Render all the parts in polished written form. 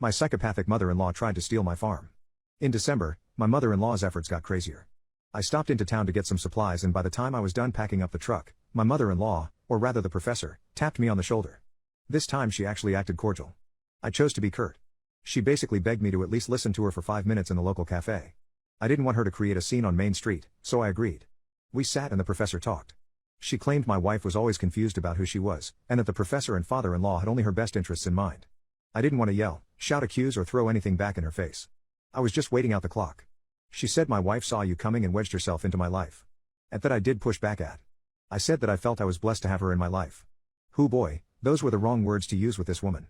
My psychopathic mother-in-law tried to steal my farm. In December, my mother-in-law's efforts got crazier. I stopped into town to get some supplies, and by the time I was done packing up the truck, my mother-in-law, or rather the professor, tapped me on the shoulder. This time she actually acted cordial. I chose to be curt. She basically begged me to at least listen to her for 5 minutes in the local cafe. I didn't want her to create a scene on Main Street, so I agreed. We sat and the professor talked. She claimed my wife was always confused about who she was, and that the professor and father-in-law had only her best interests in mind. I didn't want to yell, shout, accuse, or throw anything back in her face. I was just waiting out the clock. She said my wife saw you coming and wedged herself into my life. At that I did push back at. I said that I felt I was blessed to have her in my life. Hoo boy, those were the wrong words to use with this woman.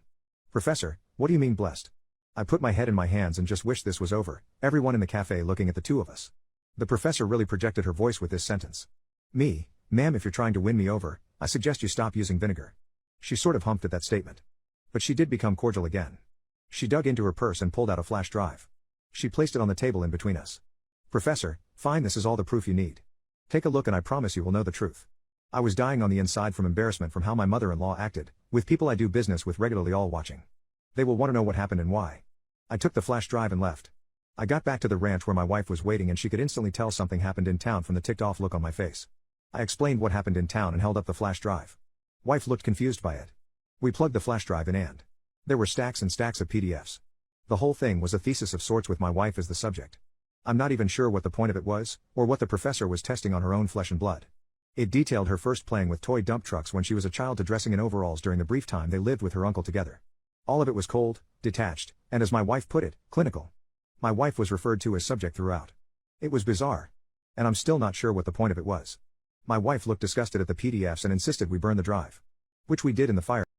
Professor, what do you mean blessed? I put my head in my hands and just wished this was over, everyone in the cafe looking at the two of us. The professor really projected her voice with this sentence. Me, ma'am, if you're trying to win me over, I suggest you stop using vinegar. She sort of humped at that statement. But she did become cordial again. She dug into her purse and pulled out a flash drive. She placed it on the table in between us. Professor, fine, this is all the proof you need. Take a look and I promise you will know the truth. I was dying on the inside from embarrassment from how my mother-in-law acted, with people I do business with regularly all watching. They will want to know what happened and why. I took the flash drive and left. I got back to the ranch where my wife was waiting, and she could instantly tell something happened in town from the ticked-off look on my face. I explained what happened in town and held up the flash drive. Wife looked confused by it. We plugged the flash drive in and there were stacks and stacks of PDFs. The whole thing was a thesis of sorts with my wife as the subject. I'm not even sure what the point of it was, or what the professor was testing on her own flesh and blood. It detailed her first playing with toy dump trucks when she was a child to dressing in overalls during the brief time they lived with her uncle together. All of it was cold, detached, and as my wife put it, clinical. My wife was referred to as subject throughout. It was bizarre. And I'm still not sure what the point of it was. My wife looked disgusted at the PDFs and insisted we burn the drive. Which we did in the fire.